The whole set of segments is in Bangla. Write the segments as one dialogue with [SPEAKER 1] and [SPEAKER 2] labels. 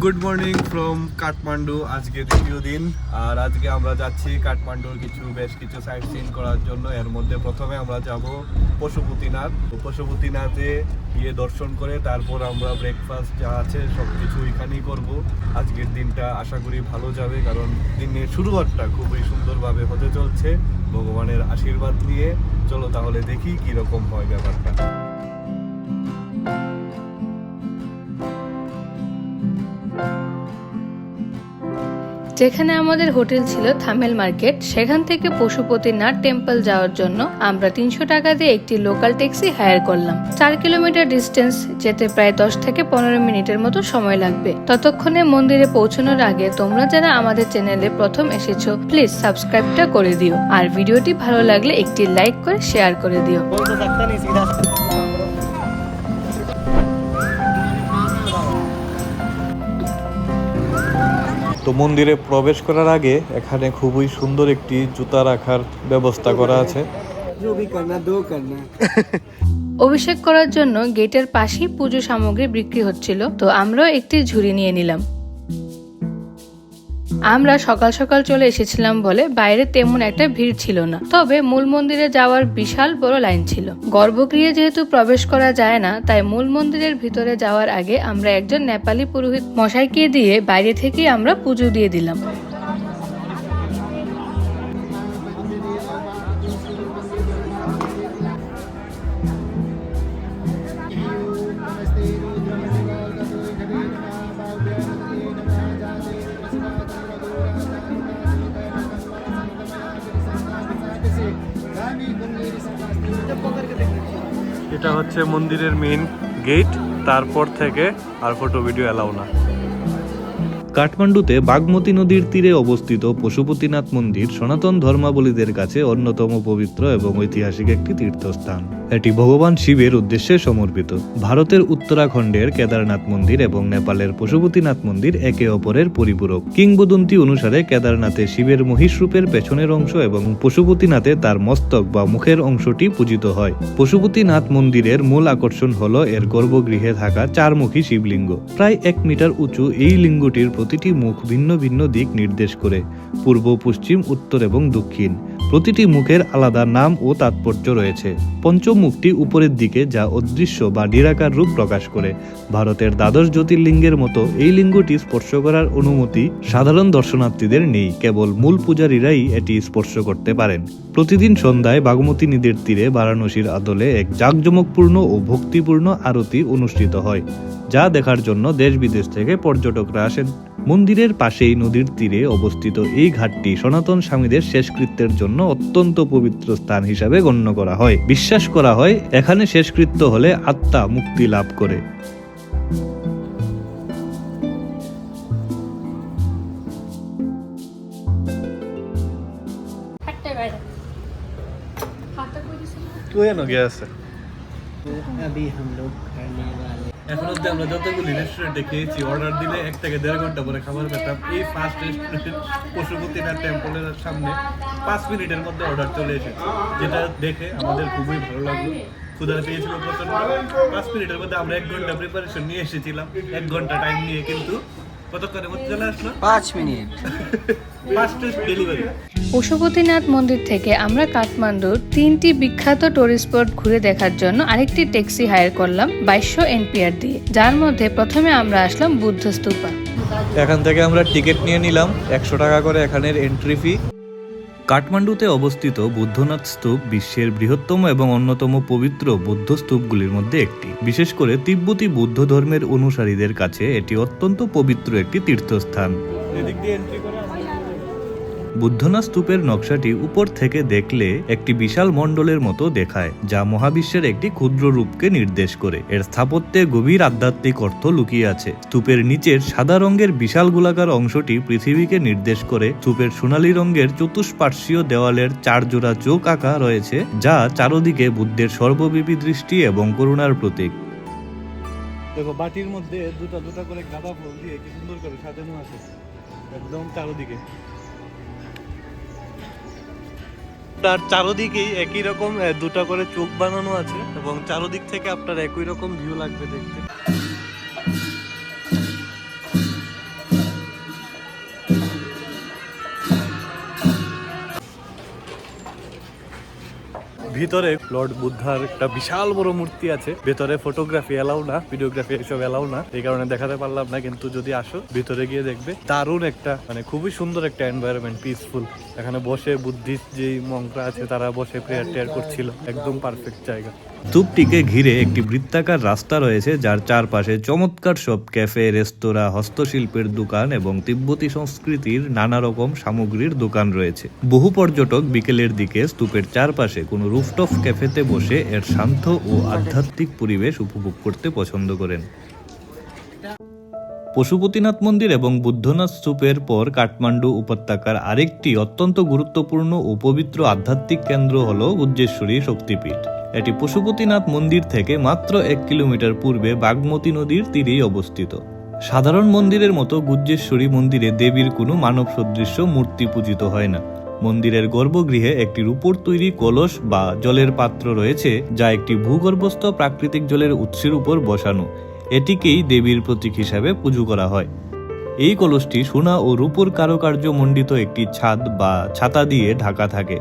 [SPEAKER 1] Good morning from Kathmandu. আজকে দ্বিতীয় দিন, আর আজকে আমরা যাচ্ছি কাঠমান্ডুর বেশ কিছু সাইট সিন করার জন্য। এর মধ্যে প্রথমে আমরা যাব পশুপতিনাথ। পশুপতিনাথে গিয়ে দর্শন করে তারপর আমরা ব্রেকফাস্ট যা আছে সব কিছু এখানেই করবো। আজকের দিনটা আশা করি ভালো যাবে, কারণ দিনের শুরুয়াতটা খুবই সুন্দরভাবে হতে চলছে ভগবানের আশীর্বাদ নিয়ে। চলো তাহলে দেখি কিরকম হয় ব্যাপারটা।
[SPEAKER 2] যেখানে আমাদের হোটেল ছিল থামেল মার্কেট, সেখান থেকে পশুপতিনাথ টেম্পল যাওয়ার জন্য আমরা 300 টাকা দিয়ে একটি লোকাল ট্যাক্সি হায়ার করলাম। 4 কিলোমিটার ডিস্টেন্স যেতে প্রায় 10 থেকে 15 মিনিটের মতো সময় লাগবে। ততক্ষণে মন্দিরে পৌঁছানোর আগে তোমরা যারা আমাদের চ্যানেলে প্রথম এসেছো, প্লিজ সাবস্ক্রাইবটা করে দিও, আর ভিডিওটি ভালো লাগলে একটি লাইক করে শেয়ার করে দিও।
[SPEAKER 1] তো মন্দিরে প্রবেশ করার আগে এখানে খুবই সুন্দর একটি জুতা রাখার ব্যবস্থা করা আছে।
[SPEAKER 2] অভিষেক করার জন্য গেটের পাশেই পুজো সামগ্রী বিক্রি হচ্ছিল, তো আমরাও একটি ঝুড়ি নিয়ে নিলাম। আমরা সকাল সকাল চলে এসেছিলাম বলে বাইরে তেমন একটা ভিড় ছিল না, তবে মূল মন্দিরে যাওয়ার বিশাল বড় লাইন ছিল। গর্ভগৃহে যেহেতু প্রবেশ করা যায় না, তাই মূল মন্দিরের ভিতরে যাওয়ার আগে আমরা একজন নেপালি পুরোহিত মশাইকে দিয়ে বাইরে থেকে আমরা পুজো দিয়ে দিলাম।
[SPEAKER 1] এটা হচ্ছে মন্দিরের মেইন গেট, তারপর থেকে আর ফটো ভিডিও এলাও না।
[SPEAKER 3] কাঠমান্ডুতে বাগমতী নদীর তীরে অবস্থিত পশুপতিনাথ মন্দির সনাতন ধর্মাবলীদের কাছে অন্যতম পবিত্র এবং ঐতিহাসিক একটি তীর্থস্থান। এটি ভগবান শিবের উদ্দেশ্যে সমর্পিত। ভারতের উত্তরাখণ্ডের কেদারনাথ মন্দির এবং নেপালের পশুপতিনাথ মন্দির একে অপরের পরিপূরক। কিংবদন্তি অনুসারে কেদারনাথে শিবের মহিষ রূপের পেছনের অংশ এবং পশুপতিনাথে তার মস্তক বা মুখের অংশটি পূজিত হয়। পশুপতিনাথ মন্দিরের মূল আকর্ষণ হল এর গর্ভগৃহে থাকা 4মুখী শিবলিঙ্গ। প্রায় 1 মিটার উঁচু এই লিঙ্গটির প্রতিটি মুখ ভিন্ন ভিন্ন দিক নির্দেশ করে, পূর্ব, পশ্চিম, উত্তর এবং দক্ষিণ। প্রতিটি মুখের আলাদা নাম ও তাৎপর্য রয়েছে। পঞ্চম মুখটি উপরের দিকে, যা অদৃশ্য বা নিরাকার রূপ প্রকাশ করে। ভারতের দ্বাদশ জ্যোতির্লিঙ্গের মতো এই লিঙ্গটি স্পর্শ করার অনুমতি সাধারণ দর্শনার্থীদের নেই, কেবল মূল পূজারীরাই এটি স্পর্শ করতে পারেন। প্রতিদিন সন্ধ্যায় বাগমতী নদীর তীরে বারাণসীর আদলে এক জাঁকজমকপূর্ণ ও ভক্তিপূর্ণ আরতি অনুষ্ঠিত হয়, যা দেখার জন্য দেশ বিদেশ থেকে পর্যটকরা আসেন। মন্দিরের পাশেই নদীর তীরে অবস্থিত এই ঘাটটি সনাতন স্বামীদের শেষকৃত্যের জন্য অত্যন্ত পবিত্র স্থান হিসাবে গণ্য করা হয়। বিশ্বাস করা হয় এখানে শেষকৃত্য হলে আত্মা মুক্তি লাভ করে।
[SPEAKER 1] এখন অব্দি আমরা যতগুলি রেস্টুরেন্টে খেয়েছি, অর্ডার দিলে 1 থেকে 1.5 ঘন্টা পরে খাবার পেতাম। এই ফার্স্ট রেস্টুরেন্ট পশুপতিনাথ টেম্পলের সামনে 5 মিনিটের মধ্যে অর্ডার চলে এসেছে, যেটা দেখে আমাদের খুবই ভালো লাগলো। ক্ষুধা পেয়েছিল প্রচন্ড। 5 মিনিটের মধ্যে আমরা 1 ঘন্টা প্রিপারেশন নিয়ে এসেছিলাম, 1 ঘন্টা টাইম নিয়ে, কিন্তু কতক্ষণের মধ্যে চলে আসলো? 5 মিনিট। Fastest delivery.
[SPEAKER 2] পশুপতিনাথ মন্দির থেকে আমরা কাঠমান্ডুর 3টি বিখ্যাত টুরিস্ট স্পট ঘুরে দেখার জন্য আরেকটি ট্যাক্সি হায়ার করলাম 2200 NPR দিয়ে, যার মধ্যে প্রথমে আমরা আসলাম বুদ্ধ স্তূপা।
[SPEAKER 3] এখান থেকে আমরা টিকিট নিয়ে নিলাম 100 টাকা করে এখানের এন্ট্রি ফি। কাঠমান্ডুতে অবস্থিত বুদ্ধনাথ স্তূপ বিশ্বের বৃহত্তম এবং অন্যতম পবিত্র বৌদ্ধ স্তূপগুলির মধ্যে একটি। বিশেষ করে তিব্বতী বৌদ্ধ ধর্মের অনুসারীদের কাছে এটি অত্যন্ত পবিত্র একটি তীর্থস্থান। বুদ্ধনাথ স্তূপের নকশাটি উপর থেকে দেখলে একটি বিশাল মণ্ডলের মতো দেখায়, যা মহাবিশ্বের একটি ক্ষুদ্র রূপকে নির্দেশ করে। এর স্থাপত্যে গভীর আধ্যাত্মিক অর্থ লুকিয়ে আছে। স্তূপের নিচের সাদা রঙের বিশাল গোলাকার অংশটি পৃথিবীকে নির্দেশ করে। স্তূপের সোনালী রঙের চতুষ্পার্শ্বীয় দেওয়ালের 4 জোড়া চোখ আঁকা রয়েছে, যা চারদিকে বুদ্ধের সর্বব্যাপী দৃষ্টি এবং করুণার প্রতীক।
[SPEAKER 1] দেখো, বাটির মধ্যে দুটা দুটা করে গাঁদা ফুল দিয়ে কি সুন্দর করে সাজানো আছে একদম চারদিকে। তার চারদিকেই একই রকম 2টা করে চোখ বানানো আছে এবং চারদিক থেকে আপনার একই রকম ভিউ লাগবে দেখতে।
[SPEAKER 3] ভিতরে লর্ড বুদ্ধার একটা বিশাল বড় মূর্তি আছে। ভেতরে ফটোগ্রাফি এলাও না, ভিডিওগ্রাফি এসব এলাও না, এই কারণে দেখাতে পারলাম না। কিন্তু যদি আসো ভিতরে গিয়ে দেখবে দারুণ একটা মানে খুবই সুন্দর একটা এনভায়রনমেন্ট, পিসফুল। এখানে বসে বুদ্ধিস্ট যেই মঙ্করা আছে তারা বসে প্রেয়ার টেয়ার করছিল, একদম পারফেক্ট জায়গা। স্তূপটিকে ঘিরে একটি বৃত্তাকার রাস্তা রয়েছে, যার চারপাশে চমৎকার সব ক্যাফে, রেস্তোরাঁ, হস্তশিল্পের দোকান এবং তিব্বতী সংস্কৃতির নানা রকম সামগ্রীর দোকান রয়েছে। বহু পর্যটক বিকেলের দিকে স্তূপের চারপাশে কোনো রুফটপ ক্যাফেতে বসে এর শান্ত ও আধ্যাত্মিক পরিবেশ উপভোগ করতে পছন্দ করেন। পশুপতিনাথ মন্দির এবং বুদ্ধনাথ স্তূপের পর কাঠমান্ডু উপত্যকার আরেকটি অত্যন্ত গুরুত্বপূর্ণ ও পবিত্র আধ্যাত্মিক কেন্দ্র হল উজ্জেশ্বরী শক্তিপীঠ। এটি পশুপতিনাথ মন্দির থেকে মাত্র 1 কিলোমিটার পূর্বে বাগমতী নদীর তীরেই অবস্থিত। সাধারণ মন্দিরের মতো গুজ্জেশ্বরী মন্দিরে দেবীর কোনো মানব সদৃশ্য মূর্তি পূজিত হয় না। মন্দিরের গর্ভগৃহে একটি রূপোর তৈরি কলস বা জলের পাত্র রয়েছে, যা একটি ভূগর্ভস্থ প্রাকৃতিক জলের উৎসের উপর বসানো। এটিকেই দেবীর প্রতীক হিসাবে পুজো করা হয়। এই কলসটি সোনা ও রূপোর কারুকার্য মণ্ডিত একটি ছাদ বা ছাতা দিয়ে ঢাকা থাকে।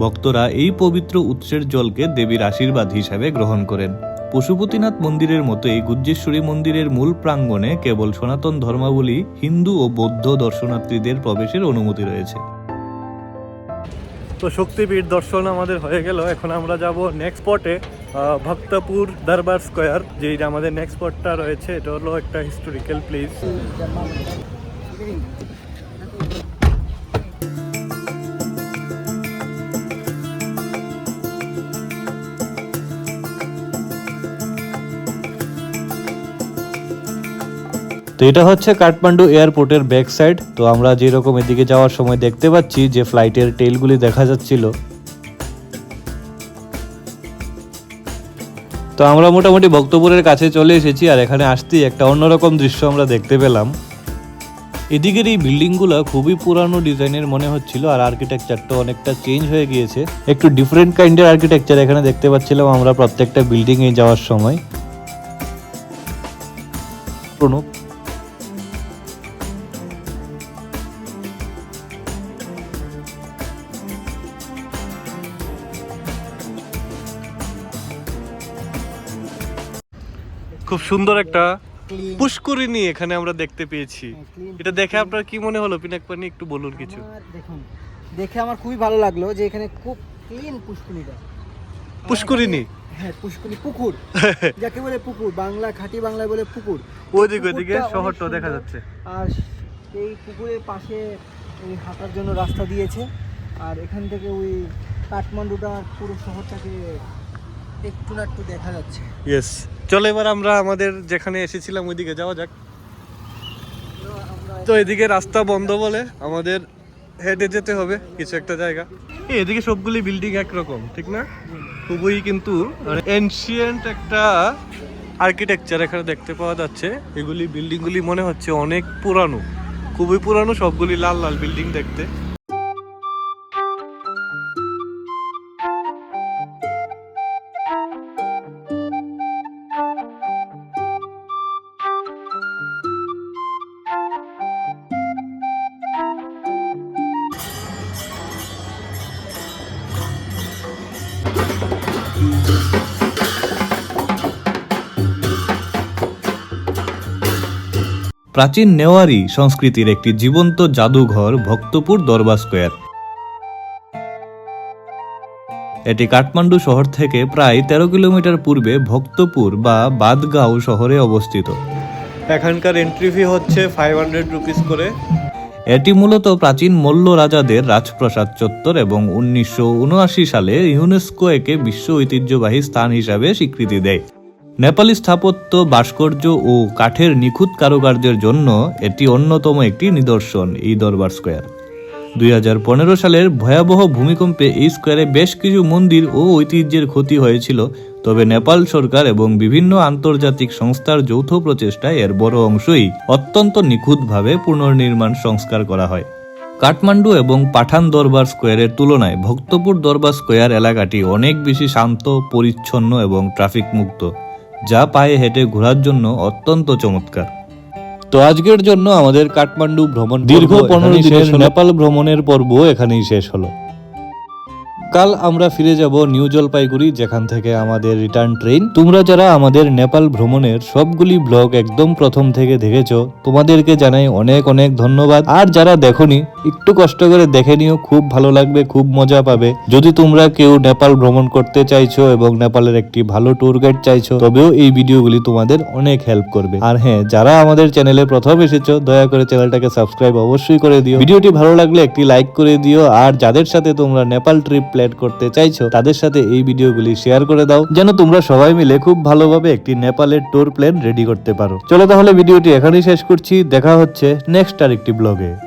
[SPEAKER 3] ভক্তরা এই পবিত্র উৎসের জলকে দেবীর আশীর্বাদ হিসাবে গ্রহণ করেন। পশুপতিনাথ মন্দিরের মতোই গুজ্জেশ্বরী মন্দিরের মূল প্রাঙ্গণে কেবল সনাতন ধর্মাবলম্বী হিন্দু ও বৌদ্ধ দর্শনার্থীদের প্রবেশের অনুমতি রয়েছে। তো শক্তিপীঠ দর্শন আমাদের হয়ে গেল। এখন আমরা যাব নেক্সট স্পটে, ভক্তপুর দরবার স্কোয়ার, যেটা আমাদের নেক্সট স্পটটা রয়েছে। এটা হলো একটা হিস্টোরিক্যাল প্লেস। তো এটা হচ্ছে কাঠমান্ডু এয়ারপোর্টের ব্যাক সাইড। তো আমরা যেরকম এদিকে যাওয়ার সময় দেখতে পাচ্ছি যে ফ্লাইটের টেইলগুলি দেখা যাচ্ছিল। তো আমরা মোটামুটি ভক্তপুরের কাছে চলে এসেছি, আর এখানে আসতেই একটা অন্যরকম দৃশ্য আমরা দেখতে পেলাম। এদিকের এই বিল্ডিংগুলো খুবই পুরানো ডিজাইনের মনে হচ্ছিল, আর আর্কিটেকচারটা অনেকটা চেঞ্জ হয়ে গিয়েছে। একটু ডিফারেন্ট কাইন্ডের আর্কিটেকচার এখানে দেখতে পাচ্ছিলাম আমরা প্রত্যেকটা বিল্ডিংয়ে যাওয়ার সময়। পুরনো খুব সুন্দর একটা পুষ্করিণী এখানে আমরা দেখতে পেয়েছি। এটা দেখে আপনার কি মনে হলো পিনাক পানি, একটু বলুন কিছু।
[SPEAKER 4] দেখুন, দেখে আমার খুবই ভালো লাগলো যে এখানে খুব ক্লিন পুষ্করিণীটা।
[SPEAKER 3] পুষ্করিণী,
[SPEAKER 4] হ্যাঁ পুষ্করিণী, পুকুর যাকে বলে পুকুর, বাংলা খাঁটি বাংলায় বলে পুকুর।
[SPEAKER 3] ওইদিকে শহরটা দেখা যাচ্ছে।
[SPEAKER 4] আর এই পুকুরের পাশে এই হাঁটার জন্য রাস্তা দিয়েছে, আর এখান থেকে ওই কাঠমান্ডুটা পুরো শহরটাকে একটু না একটু দেখা যাচ্ছে।
[SPEAKER 3] ইয়েস, চলো এবার আমরা আমাদের যেখানে এসেছিলাম ওইদিকে যাওয়া যাক। তো এদিকে রাস্তা বন্ধ বলে আমাদের হেঁটে যেতে হবে কিছু একটা জায়গা। এদিকে সবগুলি বিল্ডিং একরকম, ঠিক না? খুবই কিন্তু এনশিয়েন্ট একটা আর্কিটেকচার এখানে দেখতে পাওয়া যাচ্ছে। এগুলি বিল্ডিংগুলি মনে হচ্ছে অনেক পুরানো, খুবই পুরানো, সবগুলি লাল লাল বিল্ডিং দেখতে। প্রাচীন নেওয়ারি সংস্কৃতির একটি জীবন্ত জাদুঘর ভক্তপুর দরবার স্কোয়ার। এটি কাঠমান্ডু শহর থেকে প্রায় 13 কিলোমিটার পূর্বে ভক্তপুর বা বাদগাঁও শহরে অবস্থিত। এখানকার এন্ট্রি ফি হচ্ছে 500 রুপিস করে। এটি মূলত প্রাচীন মল্ল রাজাদের রাজপ্রাসাদ চত্বর এবং 1979 সালে ইউনেস্কো একে বিশ্ব ঐতিহ্যবাহী স্থান হিসাবে স্বীকৃতি দেয়। নেপালি স্থাপত্য, ভাস্কর্য ও কাঠের নিখুঁত কারুকার্যের জন্য এটি অন্যতম একটি নিদর্শন। এই দরবার স্কোয়ার 2015 সালের ভয়াবহ ভূমিকম্পে এই স্কোয়ারে বেশ কিছু মন্দির ও ঐতিহ্যের ক্ষতি হয়েছিল, তবে নেপাল সরকার এবং বিভিন্ন আন্তর্জাতিক সংস্থার যৌথ প্রচেষ্টায় এর বড় অংশই অত্যন্ত নিখুঁতভাবে পুনর্নির্মাণ সংস্কার করা হয়। কাঠমান্ডু এবং পাঠান দরবার স্কোয়ারের তুলনায় ভক্তপুর দরবার স্কোয়ার এলাকাটি অনেক বেশি শান্ত, পরিচ্ছন্ন এবং ট্রাফিক মুক্ত, যা পায়ে হেঁটে ঘোরার জন্য অত্যন্ত চমৎকার। তো আজকের জন্য আমাদের কাঠমান্ডু ভ্রমণ দীর্ঘ 15 দিনের নেপাল ভ্রমণের পর্ব এখানেই শেষ হলো। কাল আমরা ফিরে যাব নিউ জলপাইগুড়ি, যেখান থেকে আমাদের রিটার্ন ট্রেন। তোমরা যারা আমাদের নেপাল ভ্রমণের সবগুলি ব্লগ একদম প্রথম থেকে দেখেছো, তোমাদেরকে জানাই অনেক অনেক ধন্যবাদ। আর যারা দেখোনি, একটু কষ্ট করে দেখে নিও, খুব ভালো লাগবে, খুব মজা পাবে। যদি তোমরা কেউ নেপাল ভ্রমণ করতে চাইছো এবং নেপালের একটি ভালো ট্যুর গাইড চাইছো, তবেও এই ভিডিওগুলি তোমাদের অনেক হেল্প করবে। আর হ্যাঁ, যারা আমাদের চ্যানেলে প্রথম এসেছো, দয়া করে চ্যানেলটাকে সাবস্ক্রাইব অবশ্যই করে দিও। ভিডিওটি ভালো লাগলে একটি লাইক করে দিও। আর যাদের সাথে তোমরা নেপাল ট্রিপ প্ল্যান করতে চাইছো, তাদের সাথে এই ভিডিওগুলি শেয়ার করে দাও, যেন তোমরা সবাই মিলে খুব ভালোভাবে একটি নেপালের ট্যুর প্ল্যান রেডি করতে পারো। চলো তাহলে ভিডিওটি এখানেই শেষ করছি। দেখা হচ্ছে নেক্সট আরেকটি ব্লগে।